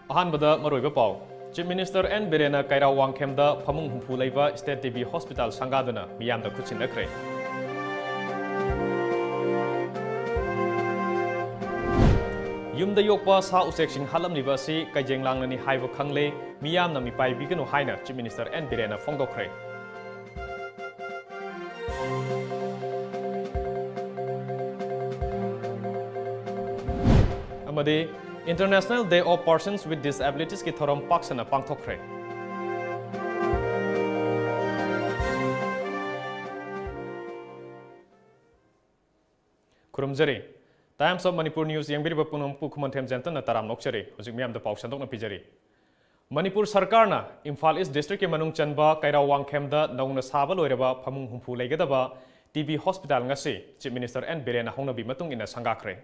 Ahanbada Maroiba Pau, Chief Minister N.Biren keirao wangkhemda phamung humpu leiba State TV Hospital sangaduna meeyamda khutsinnakhre. Yumda yokpa sa-uchek hatlamliba si keijenglangni haiba khangle meeyamna meepaibiganu haina Chief Minister N.Biren phongdokhre. Amadi International Day of Persons with Disabilities ki thouram paksanna pangthokhre. Kurumjari Times of Manipur News yangbiriba punam pukhumantem jantana taram nokchari hojik meeyamda paw sandokna pijari. Manipur Sarkar na Imphal East District ke manung chanba keirao wangkhemda nauna saba loiraba phamung humpu leigadaba TV Hospital ngasi Chief Minister N.Biren hongnabi matung ina sangakhre.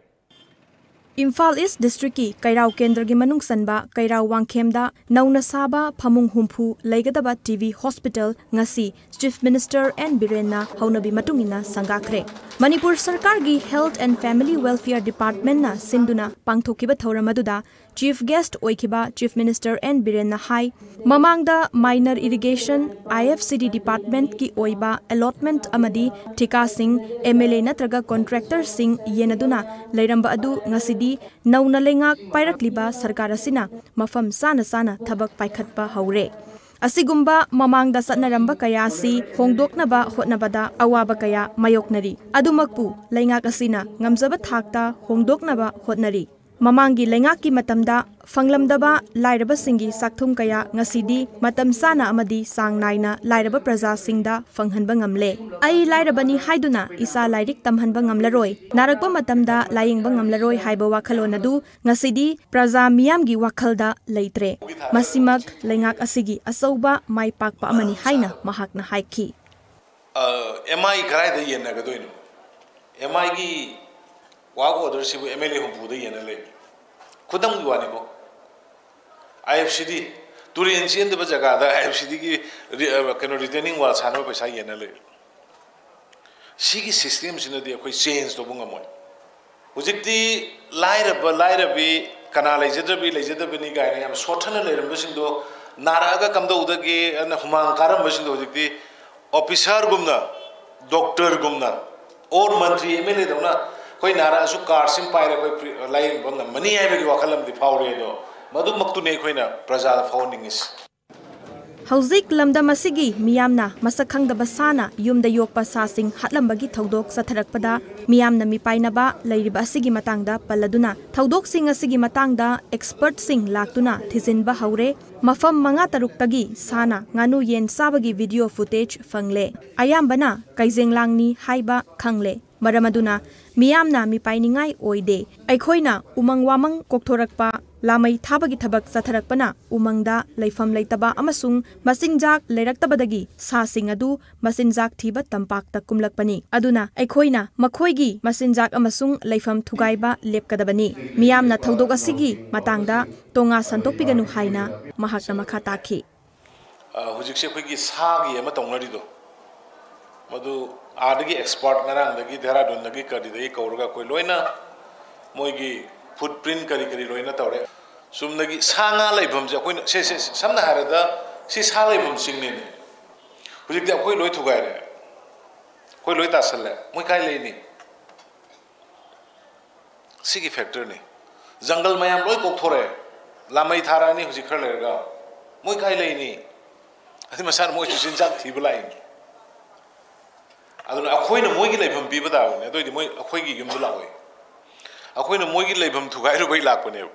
Imphal East District ki keirao kendra gi manung sanba keirao wangkhemda nauna saba phamung humpu leigadaba TV Hospital ngasi Chief Minister N.Biren na haunabi matungina sangakhre. Manipur Sarkar gi Health and Family Welfare Department na sinduna pangthokiba thouram aduda Chief Guest oikiba Chief Minister N.Biren na hai mamangda minor irrigation IFCD Department ki oiba allotment amadi thika sing MLA natraga contractor sing yenaduna leiramba adu ngasidi nauna lengak pairakliba sarkar asina mafam sana thabak paikhatpa haure. Asigumba mamangda satnaramba kaya si phongdokhre hotnabada awaba kaya mayoknari. Adumakpu lengak asina ngamjaba thakta phongdokhre hotnari. Mamangi lengaki matamda fanglamdaba lairaba singi sakthum kaya ngasidi matam sana amadi sang naina lairaba praja singda fanghanba ngamle. Ai lairabani haiduna isa lairik tamhanba ngamlaroi. Narakpa matamda layingba ngamlaroi haiba wakhalon adu ngasidi praja miyamgi wakhalda leitre. Masimak lengak asigi asauba maipakpa amani haina mahakna haiki. MI karai da yenna gadoino. MI gi wago order sibu MLA humpu da yenna le. Kudam gi wani ko. IFCD turi ancient ba jaga da IFCD ki kano retaining wall sanwa paisa yenna le. Sigi system sina di koi change to bunga moi. Hujikti lairabi kana lejedabi ni gaine am sothana leiram basindo naraga kamda udagi ana humang karam basindo hujikti officer gumna doctor gumna or mantri MLA dona koi nara su car sim paira koi line bonna mani ai bagi wakalam di faure do madu maktu ne khoina praja founding is Hauzik lamdam asigi meeyamna masakhangdaba sana yumda yokpa sasing hatlambagi thodok satharakpada meeyamna meepainaba leiriba asigi matangda palladuna thodok sing asigi matangda expert sing laktuna thisinba haure mafam manga taruktagi sana nganu yen sabagi video footage fangle ayambana keijenglangni haiba khangle maramaduna meeyamna meepainingai oide aikhoina umang wamang kokthorakpa lamai thabagi thabak satharakpana umangda leifam leitaba amasung masinjak leiraktabadagi sasing adu masinjak thiba tampakta kumlakpani aduna aikhoina makhoigi masinjak amasung leifam thugaiba lepkadabani meeyamna thodok asigi matangda tonga santokpiganu haina mahakna makha takhi hujikse khoigi sagi ama tongnari do madu adagi expert ngarang dagi deradun dagi kadidai kaurga koi loina moigi footprint kari loina tawre sumnagi sanga laibam ja koi se samna harada si sa laibam singni ne hujik da koi loi thugai re koi loi tasale moi kai leini sigi factor ne jungle mayam loi kokthore lamai tharani hujik khar lerga moi kai leini adi masan moi sinjak thibulai aduna akhoina moigi laibam biba daune adoidi moi akhoigi yumdu lawoi akhoina moigi laibam thugai ro bai lakpane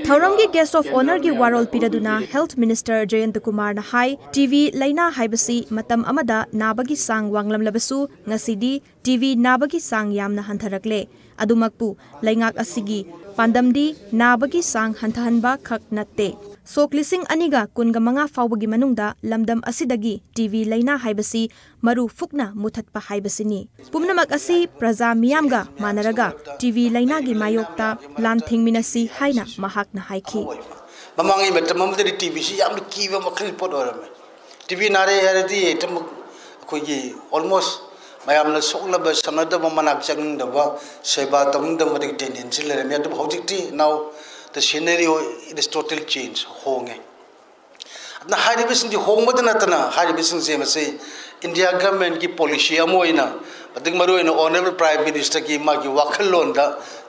Thouramgi guest of honor gi warol piraduna Health Minister Jayant Kumar na hai TV laina haibasi matam amada nabagi sang wanglam labasu ngasidi TV nabagi sang yamna hantharakle adumakpu laingak asigi pandamdi nabagi sang hanthahanba khak natte Soklising aniga kunga mga fawbagi manungda lamdam asidagi TV laina haibasi maru fukna muthatpa haibasini. Pumnamak asi praja meeyamga manaraga TV laina gi mayokta lamthing minasi haina mahakna haiki. Mamangi metamamdari TV si yamdu kiwa makhil pot orame. TV nare haradi etam kogi almost mayamna soklaba sanada mamanak changdaba seba tamdam madik tendency lere me atum hojikti now the scenario is totally changed honge na hari bising di hong madana tana hari bising je mase India government ki policy amoina adig maru ina honorable prime minister ki ma ki wakhalon da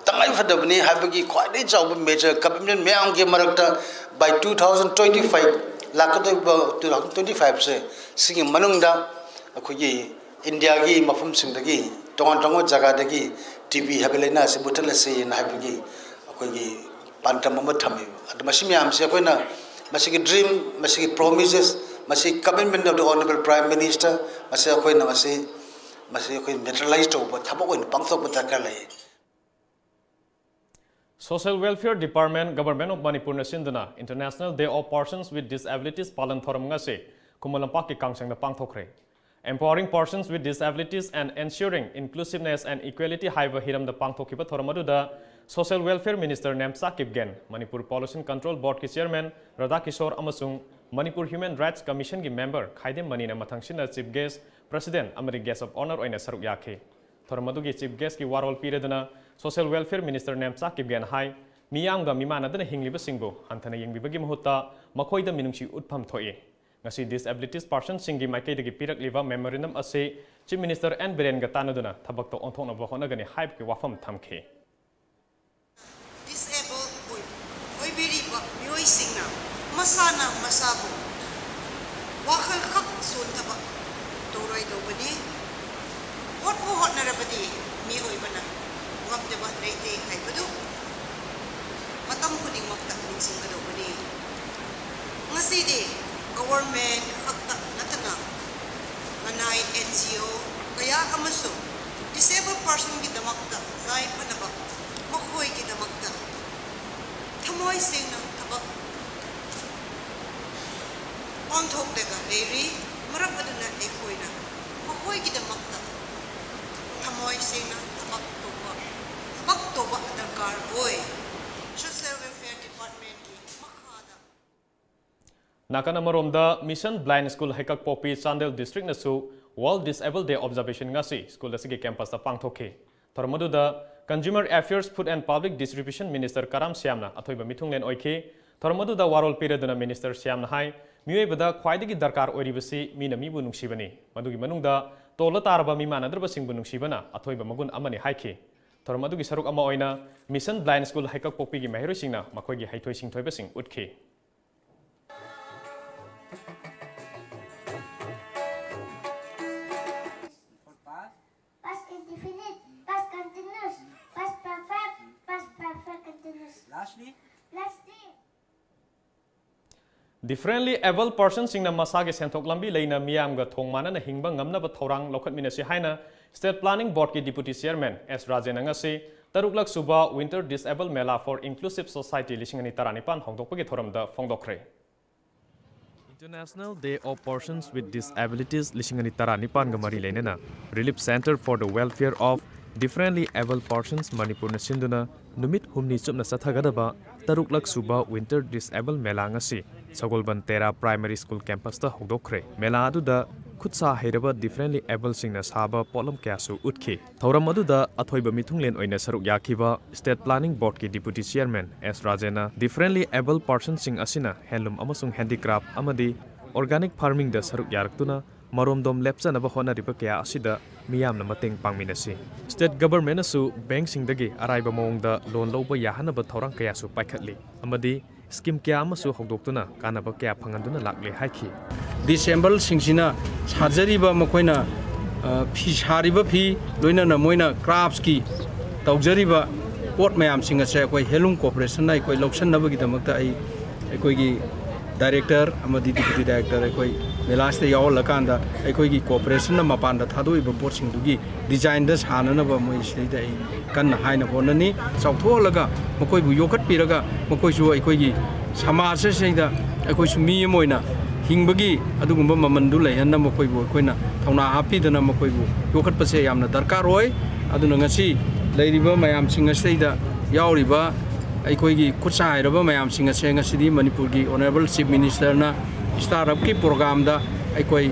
tangai fadabni habagi khwai jaw major cabinet meang ge marakta by 2025 lakado 2025 se sing manung da akhogi India ki mafum sing dagi tongon jaga dagi TV habelena se butal se na habagi akhogi pantam ma thami admasi miam se koina masih dream masih promises masih commitment of the honorable prime minister masih koina masih koina materialized over thabo koina pangthok takar lai. Social Welfare Department Government of Manipur na sinduna International Day of Persons with Disabilities palan thoram nga se kumalampak ki kangsang na pangthokhre. Empowering persons with disabilities and ensuring inclusiveness and equality haiba hiram da pangthokhiba thoram aduda Social Welfare Minister Namsa Kipgen, Manipur Pollution Control Board ki Chairman Radha Kishore amasung Manipur Human Rights Commission ki member Khaidem Manina mathangsina Chief Guest President amari Guest of Honor oina saruk yakhe. Thoram adugi Chief Guest ki warol piredana Social Welfare Minister Namsa Kipgen hai miyamga mimanadana hingliba singbo anthana yengbibagi mahutta makoida minungsi utpham thoye. Ngasi disabilities person singi maikaidagi pirakliba memorandum ase Chief Minister N.Biren ga tanaduna thabak to onthokna ba honagani haib ki wafam thamkhe. Singna masana masabu wakhal khak sun thaba torai do bani hot na rabadi mi oi bana ngamte ba reite hai badu matam kuding makta sing do bani ngasi de government khakta natana manai NGO kaya amaso disabled person gi damakta zai panaba makhoi gi damakta thamoi singna pangthokhre ga leri maram aduna ekoina mahoi gi damakta thamoi sena tabak toba darkar oi Social Welfare Department ki makhada nakana maromda Mission Blind School haikak popi Chandel District nasu World Disabled Day Observation ngasi school asigi campus ta pangthokhe thormadu da Consumer Affairs Food and Public Distribution Minister Karam Syamna athoiba mithunglen oikhe thormadu da warol pireduna Minister Syamna hai miyoibada khwaidagi darkar oiribasi mina mibu nungsibani madugi manungda tola taraba mimanadrba singbu nungsibana athoiba magun amani haikhe thormadugi saruk ama oina Mission Blind School haikak popi gi mahiroi singna makoigi haithoi singthoiba sing utkhe. Differently able persons singna masage senthok lambi leina miyamga thongmana na hingba ngamna ba thorang lokhat minasi haina State Planning Board ki Deputy Chairman S Rajen ngasi taruklak suba Winter Disabled Mela for Inclusive Society lishingani taranipan hongdokpagi thoramda phongdokhre. International Day of Persons with Disabilities lishingani taranipan ga mari leinena Relief Center for the Welfare of Differently Able Persons Manipur na sinduna numit humni chupna sathagadaba taruklak suba Winter Disabled Mela ngasi Sagolban Tera Primary School campus ta hongdokhre mela aduda khutsa heiraba differently able singna saba polam kyasu utkhi thouram aduda athoiba mithunglen oina saruk yakhiba State Planning Board ki Deputy Chairman S Rajena differently able persons sing asina handloom amasung handicraft amadi organic farming da saruk yaraktuna maromdom lepsanaba honariba kya asida miyamna mateng pangminasi State Government asu bank singdagi araiba mawngda loan loba yahanaba thorang kyasu paikhatli amadi scheme kya amasu hogdoktuna kanaba kya phanganduna lakle haikhi Disable singsina sajariba makoina fi sariba fi loina na moina crafts ki tawjariba pot mayam singa se koi helum corporation nai koi loksan nabagi damakta ai koi gi director amadi deputy director koi melas te yaw lakanda ai koi gi corporation na mapanda thadoi ba pot sing dugi design da sana na ba moi sei dai kan haina bonani chawtho laga makoi bu yokat piraga makoi su ai koi gi samaj se sei da ai koi su mi moina hingbagi adugumba mamandu lehanna makoi bu koina thauna hapi dana makoi bu yokat pase yamna darkar roi aduna ngasi leiriba mayam singa seida yauriba aikoi gi kutsai raba mayam singa senga sidi Manipur gi Honorable Chief Minister na startup ki program da aikoi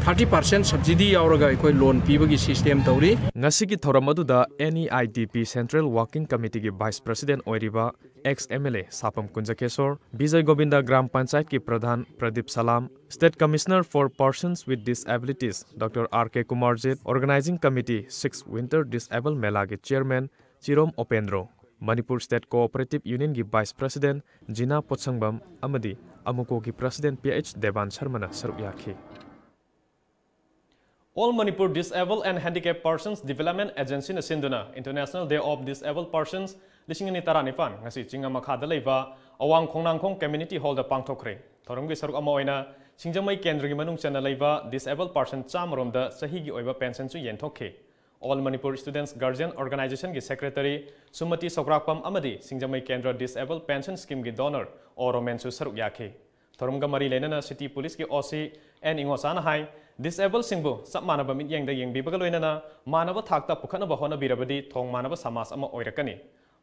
30% subsidy yauraga ikoi loan pibagi system tawri ngasigi thouram aduda NEIDP Central Working Committee gi Vice President oiriba ex MLA Sapam Kunjakesor Bijay Govinda Gram Panchayat ki Pradhan Pradeep Salam State Commissioner for Persons with Disabilities Dr. R.K. Kumarjit Organizing Committee 6 Winter Disabled Mela gi Chairman Chirom Opendro Manipur State Cooperative Union gi Vice President Jina Potsangbam amadi Amuko gi President PH Devan Sharmana saruk yakhi All Manipur Disabled and Handicapped Persons Development Agency na sinduna International Day of Disabled Persons lisingani taranipan ngasi chinga makhada leiba awang khongnangkhong community hall da pangthokhre thoramgi saruk ama oina singjamai kendra gi manung chana leiba disabled person chamrom da sahi gi oiba pension chu yenthokhe All Manipur Students Guardian Organization gi Secretary Sumati Sokrakpam amadi singjamai kendra disabled pension scheme gi donor oromen chu saruk yakhe thoramga mari lenana city police gi OC and ingosana hai Disabled singbu sab manaba mityengda yengbibaga loinana manaba thakta pukhanaba honabirabadi thong manaba samas ama oirakani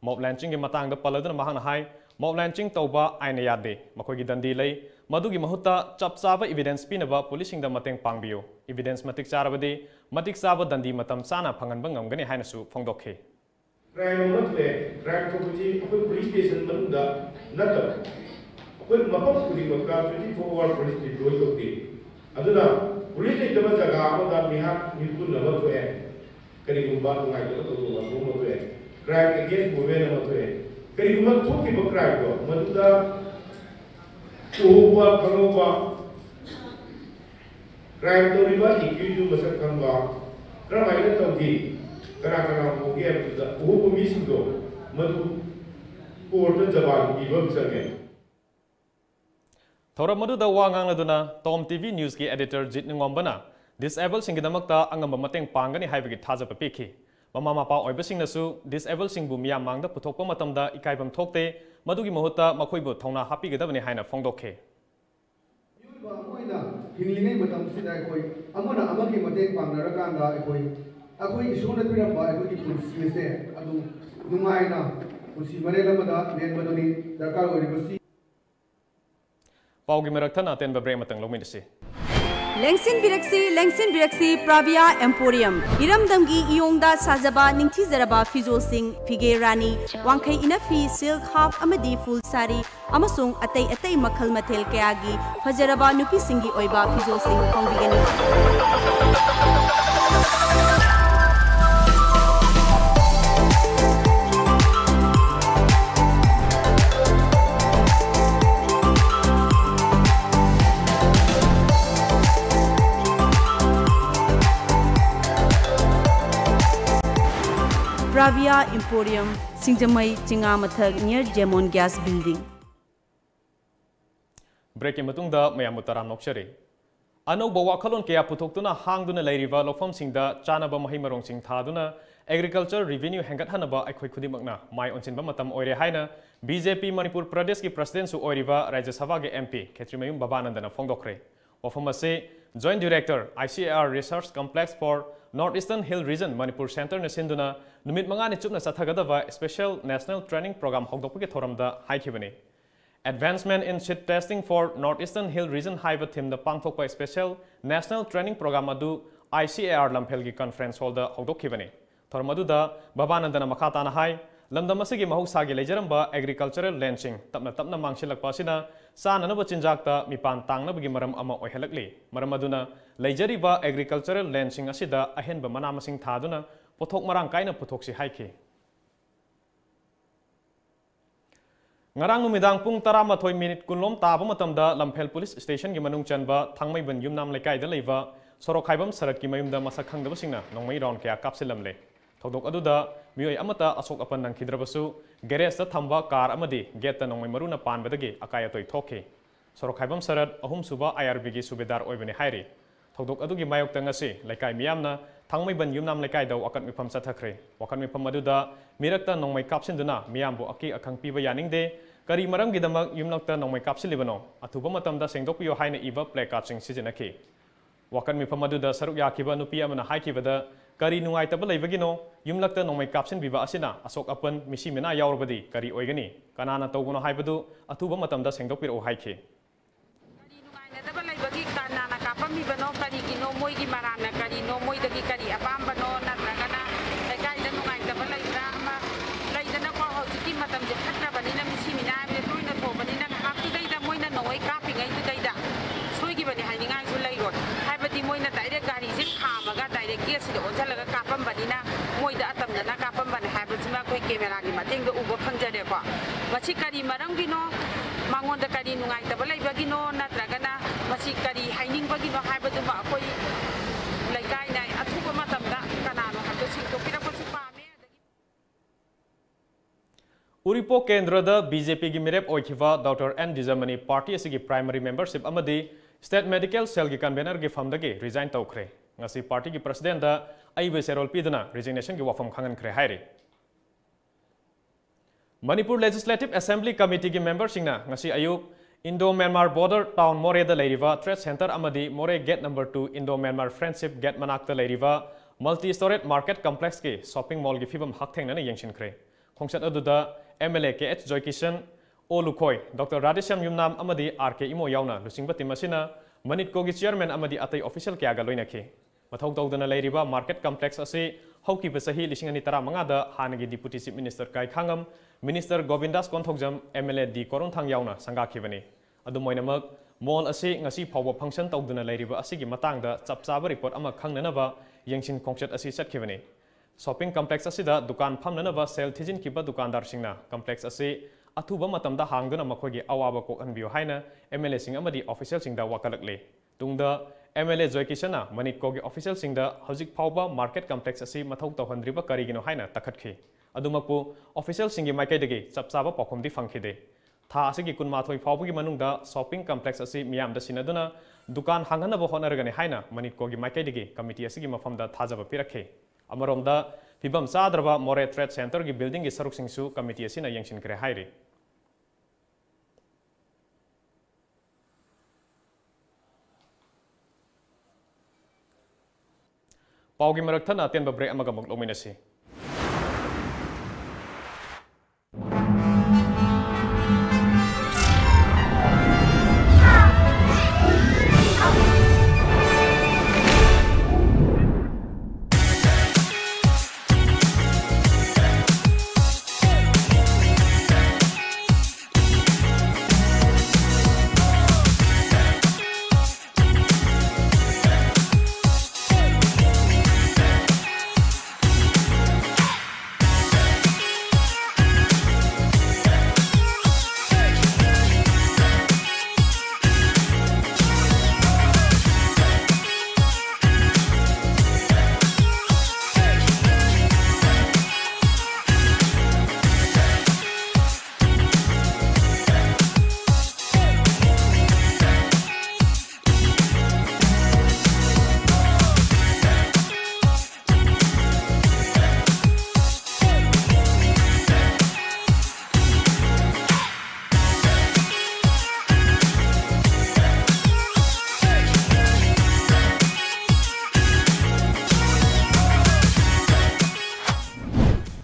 mob launching gi matangda paladuna mahangna hai mob launching tauba aina yade makogi dandi lei madugi mahutta chapchaba evidence pinaba policing da mateng pangbiyo evidence matik charabadi matik saba dandi matam sana phanganba ngamgani haina su phongdokhre crime matle crime thokuji apun police station manunda natta apun mapam kudi makka 24-hour police deploy kokti aduna police ni tama jaga amada mihak nitun nama tuhe kari gumba tungai to to ma tuhe crime against women nama tuhe kari gumba thoki ba crime ko maduda uwa phanoba crime to riba ikidu masak kamba kramai na tawdi kana ko ge da uwa mi sindo madu court jaban ibam sange Thouram madu da wangang laduna Tom TV News ki editor Jit Ngombana disabled singidamakta angamba mateng pangani haibagi thajapa pikhi mama mapa oibasing nasu disabled singbu miyam mangda puthokpa matamda ikaibam thokte madugi mahutta makhoibu thongna hapigadabani haina phongdokhre yuba moina hinglingai matam sida koi amona amagi mateng pangnarakanda akoi isona piramba akoi pulsi se adu nungaina pulsi marelamada nenmadoni darkar oribasi Paugi merakthana tenba break matang longminasi Lengsin Biraksi Pravia Emporium Iramdamgi Yumda Sajaba Ningthi Zaraba Fizo Singh Fige Rani Wangkhai Inafi Silk Half Amadi Full Sari Amasung Atay Makhal Mathel Kayagi Fajaraba Nupi Singhi Oiba Fizo Singh phongdigani Pravia Emporium, Singjamai Chingamathag near Jemon Gas Building. Break matungda mayam utaram nokshari. Ano bawa khalon kaya putoktuna hangduna lairiva lokfam singda chanaba mahi marong sing thaduna agriculture revenue hangat hanaba aikhoi khudimakna mai onchinba matam oire haina BJP Manipur Pradesh ki president su oiriva Rajya Sabha ge MP Khetrimayum Babanandana phongdokhre. Ofamase Joint Director ICAR Research Complex for Northeastern Hill Region Manipur Center na sinduna numit mangani chupna sathagadava Special National Training Program hogdokpagi thoramda haikibani Advancement in Shit Testing for Northeastern Hill Region haiba theme da pangthokpa Special National Training Program adu ICAR Lamphelgi Conference Hall da hogdokkibani thoramadu da Babanandana makhatana hai lamdamasigi mahusagi lejaramba agricultural lynching tapna mangsilakpa sina sananaba chinjakta mipan tangnabagi maram ama oihalakli maram aduna leijariba agricultural lynching asida ahenba manamasing thaduna pothok marang kaina pothoksi haiki ngarang numidang pung 13 minute kunlom taba matamda Lamphel Police Station gi manung chanba thangmaiban yumnam lekai da leiba sorokhaibam sarat ki mayumda masak khangdaba singna nongmai round kya kapsilamle Thodok aduda mioi amata asok apan nang khidrabasu garage ta thamba car amadi gate ta nongmai maruna panbadagi akaya toi thokhe sorokhaibam sarat ahum suba IRB gi subedar oibani hairi Thodok adugi mayok ta ngasi lekai miyamna thangmai ban yumnam lekai daw akat mifam sathakre wakan mifam aduda mirakta nongmai kapsinduna miyambu aki akhang piba yaningde kari maram gi damak yumnakta nongmai kapsilibano athuba matamda sengdokpiyo haina iba placard sing sijenaki wakan mifam aduda saruk yakiba nupi amana haikibada Kari nungai tabal leibagino yumlakta nongmai kapsin biba asina asok apan misi mena yaurabadi kari oigani kanana tawgono haibadu atuba matamda sengdokpiro haike kari nungai tabal leibagi kanana kapam bibano kari gino मोइगी मराना करीनो मोइदगी करी अपाम्बनो नत्रगना लेकाइदा नुंगाइतबा लैब्रा अमा लैदना को हौजिकी मतमजे फट्रबनिना मिसी मिनाबे तोइना थोबनिना हाक्तुदैदा Moina नोइ कापिङैदुदैदा सोइगिबनि हाइनिङाइसु लैगोन हाइबदि Moina direct गारीसे खामगा direct गेटसिदा ओझलगा कापम्बनिना मोइदा अतमदना कापम्बनि हाइबजिमा कोइ कैमेरागी मतेंगदा उबा फंजरेको मसी करी मरमगिनो मांगोंदा करी नुंगाइतबा लैबगिनो नत्रगना मसी करी हाइनिङबगिनो हाइबदुमा अखोइ लैकाइना अथुबा मतमदा कनानो हाइबदो सिंतोपिरकोसु पामे उरिपो केंद्रदा बीजेपी की मिरेप ओइखिवा डॉक्टर एन डिजमनी पार्टी असगी प्राइमरी मेंबरशिप अमदी स्टेट मेडिकल सेल की कन्वेनर की फमदगी रिजाइन तौखरे ngasi पार्टी की प्रेसिडेंट दा आइबे सेरोल पीदना रिजिग्नेशन की वफम खांगनखरे हाइरे मणिपुर लेजिस्लेटिव असेंबली कमिटी की मेंबर सिंगना ngasi अयुक Indo Myanmar border town Moreh दा लेरिवा ट्रेड सेंटर अमदी Moreh gate number 2 Indo Myanmar friendship gate मनाक्ता लेरिवा मल्टी स्टोरेज मार्केट कॉम्प्लेक्स के शॉपिंग मॉल की फिबम हकथेंगना यंगसिनखरे खोंगसत अदुदा MLA KH Joykishan Olukhoy Dr. Radisham Yumnam amadi RK Imo yauna lusingba timasina Manitko gi chairman amadi atai official kya ga loinakhi mathau tawdana leiriba market complex ase hauki basahi lisingani tara manga da hanagi deputy chief minister Kai Khangam minister Govindas Konthokjam MLA D Koronthang yauna sangakhibani adu moinamak mall ase ngasi phawba function tawdana leiriba asigi matangda chapchaba report ama khangnanaba yengsin khongchat ase satkhibani shopping complex असिदा दुकान फमननबा sale थिजिन किबा दुकानदार सिंगना complex असे अथुबा मतमदा हांगदुना मखोगी अवाबा कोकनबियो हाइना एमएलए सिंग अमदी ऑफिशियल सिंगदा वाकलकले तुंगदा एमएलए जॉयकिशना मनिकोगी ऑफिशियल सिंगदा हजिक फावबा मार्केट कॉम्प्लेक्स असि मथौ तौहनद्रिबा करिगिनो हाइना तखतखि अदुमकपु ऑफिशियल सिंगी माइकैदगी चपचाबा पखोमदि फंखिदे था असिगी कुनमाथोय फावबगी मनुंगदा शॉपिंग कॉम्प्लेक्स असि मियामदा सिनदुना दुकान हांगनबा होनरगने हाइना मनिकोगी माइकैदगी कमिटी असिगी मफमदा थाजबा पिरखे अमरोमदा फिबम चाद्रबा मोरे ट्रेड सेंटर की बिल्डिंग की सरुकसिंगसु कमिटी असिना यंगसिनखरे हाइरे पाउगी मरकथन अतेनबा ब्रेक अमगा मुक लोमिनसी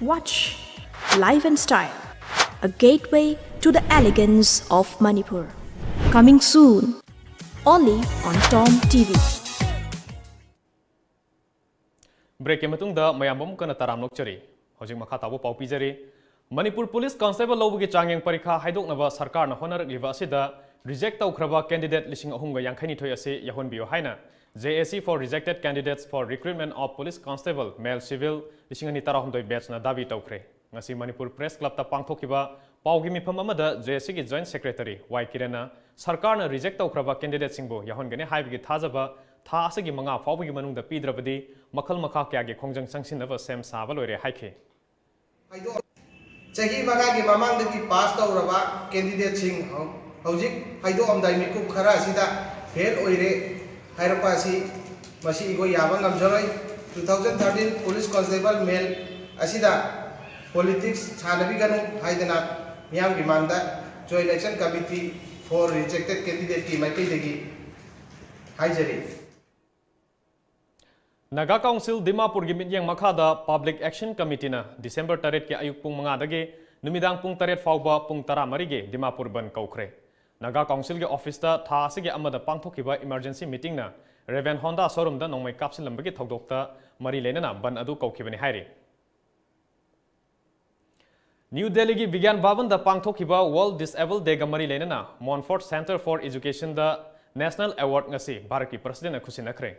Watch Life and Style, a gateway to the elegance of Manipur. Coming soon, only on Thouram TV. Break के मतुंगदा मयामबम कना ताराम नोकचरी हजिक मखा ताबो पाउ पिजरी मणिपुर पुलिस कांस्टेबल लौबगी चांगेंग परीक्षा हाइदोकनबा सरकारना होनरगलिबा असिदा रिजेक्ट तौख्रबा कैंडिडेट लिसिंग अहुमगा यांखैनिथोय असे यहोनबियो हाइना JAC for rejected candidates for recruitment of police constable male civil लिसिंग अनि ताराहुमदोय बैचना दाबी तौख्रे ngasi Manipur Press Club ta pangthokiba paugi mifam amada JAC ki joint secretary Y Kirena sarkarna reject taukraba candidate singbo yahongane haibigi thajaba tha asagi manga faubigi manungda pidrabadi makhal makha kya ge khongjang sangsinaba sem saba loire haike chahi maga gi mamang da ki pass tauraba candidate sing hojik haido amdai miku khara sida fail oire hairapa si masi igo yaba ngamjaroi 2013 police constable male asida politics sangaduna haina miyam gi manda joint election committee for rejected candidate ki makai degi haijari Naga Council Dimapur gi mityang makhada Public Action Committee na December 3 ki ayuk pung manga dage numidang pung 3 fauba pung 10 ge Dimapur ban kaukhre Naga Council ge office ta tha asige amada pangthokiba emergency meeting na Reven Honda showroom da nongmai kapsin lambagi thogdokta mari lenana ban adu kaukibani hairi. New Delhi ki Vigyan Bhavan da pangthokiba World Disabled Day ga mari lenana Montfort Center for Education da National Award ngasi Bharat ki President khutsinnakhre.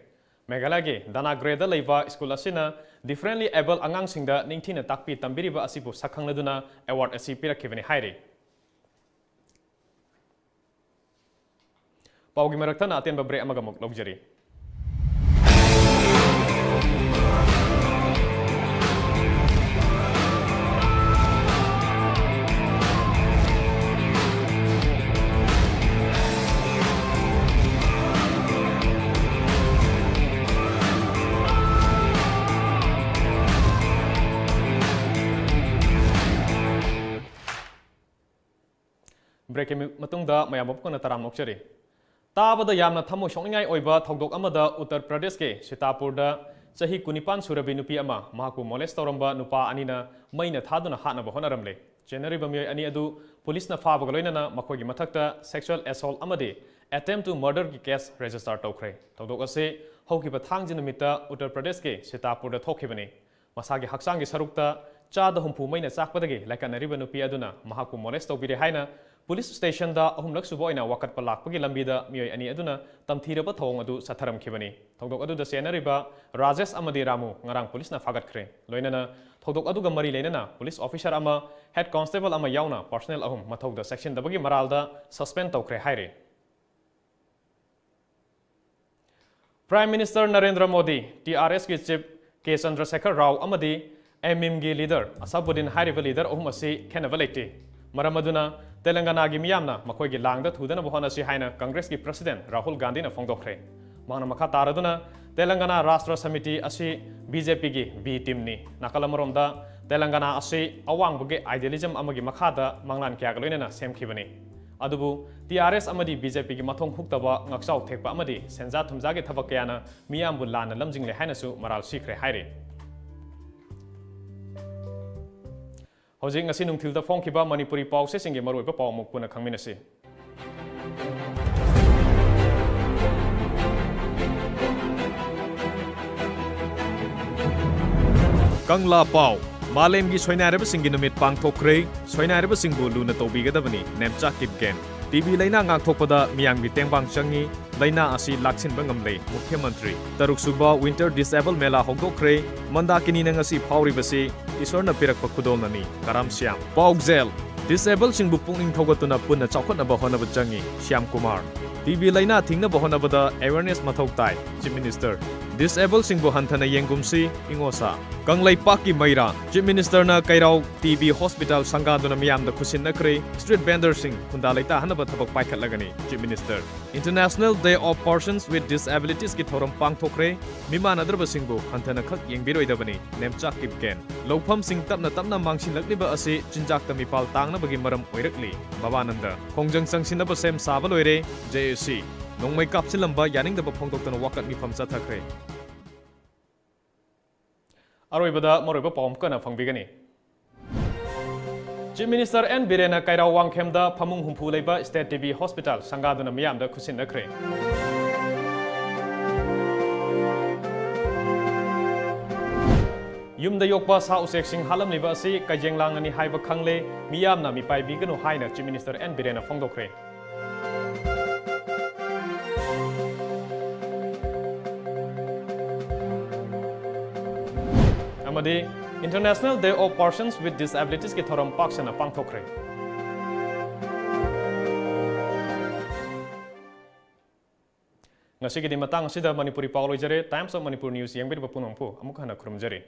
Meghalaya ki Danagre da leiba school asina differently able angang singda ningthina takpi tambiriba asibu sakhangladuna award asi pirakibani hairi. Paugi maraktana atenba break amaga muk logjari. Break matungda mayamop ko na taram nokchari. Tabada yamna thamo shongningai oiba thogdok amada Uttar Pradesh ke Sitapurda chahi kunipan surabi nupi ama mahaku molest toramba nupa anina maina thaduna hatna honaramle. January bamyoy ani adu police na fabaga loinana makhoi gi mathakta sexual assault amade attempt to murder ki case register tawkhre. Thogdok ase hokiba thangji numita Uttar Pradesh ke Sitapurda thokhibani. Masagi haksangi sarukta chada humpu maina chakpadagi laikanariba nupi aduna mahaku molest tawbire haina Police station da ahumlak subo ina wakat palakpagi lambida miyoi ani aduna tamthiraba thawng adu satharam khibani. Thogdok adu da senariba Rajesh amadi Ramu ngarang police na fagatkhre. Loinana thogdok adu ga mari leinana police officer ama head constable ama yauna personnel ahum mathog da section dabagi maralda suspend tawkhre haire. Prime Minister Narendra Modi TRS ki chief K Chandrasekhar Rao amadi MIM gi leader Asabudin hairiba leader ahum asi khenaba leite. Maramaduna Telangana gi meeyamna makhoi gi langda thudana bohana si haina Congress ki President Rahul Gandhi na phongdokhre. Mangna makha taraduna Telangana Rashtra Samiti asi BJP gi B team ni nakalamaromda Telangana asi awang buge idealism amagi makhada manglan kya galoina semkhibani. Adubu TRS amadi BJP gi mathong huktaba ngaksaw thekpa amadi senja thumja gi thabak kayana meeyambu lana lamjingle haina su maral sikhre haire. Hojing ngasi nungthilda phongkiba Manipuri pau se singe maroiba pau muk puna khangminasi. Kangla pau malem gi soinareba singi numit pangthokhre soinareba singbu luna tobigadabani nemcha kipgen TV laina ngakthokpada miyangbi tengbang changi laina asi laksinba ngamle Mukhyamantri Taruk Suba Winter Disabled Mela Phongdokhre mandakini ngasi phawribasi Isorna pirakpa khudolnani Karam Syam Paugzel Disabled singbu pungning thogatuna punna chawkhatnaba honaba changi Syam Kumar TV laina thingnaba honabada awareness mathau tai Chief Minister Disabled singbu hanthana yengumsi ingosa Kanglei Paki Maira Chief Minister na keirao TV Hospital sangaduna meeyamda khutsinnakhre street vendor sing khunda leita hanaba thabak paikhatlagani Chief Minister International Day of Persons with Disabilities ki thouram pangthokhre mimanadraba singbu hanthana khak yengbiroidabani nemchak kipken lawpham sing tapna mangsinlakliba ase chinjak tamipal tangna bagi maram oirakli Babananda khongjang sangsinaba sem saba loire JSC Nongmai kapsilamba yaningdaba phongdoktana wakat mifam chathakre Aroibada maroiba pawm kana phangbigani Chief Minister N.Biren na keirao wangkhemda phamung humpu leiba State TV Hospital sangaduna meeyamda khutsinnakhre Yumda yokpa sa-uchek sing hatlamliba asi keijenglangni haiba khangle meeyamna meepaibiganu haina Chief Minister N.Biren na phongdokhre Amadi International Day of Persons with Disabilities ki thouram paksanna pangthokhre ngasi gi matang sida Manipuri Paulo jare Times of Manipur News yang beri punongpu amuk hana khrum jare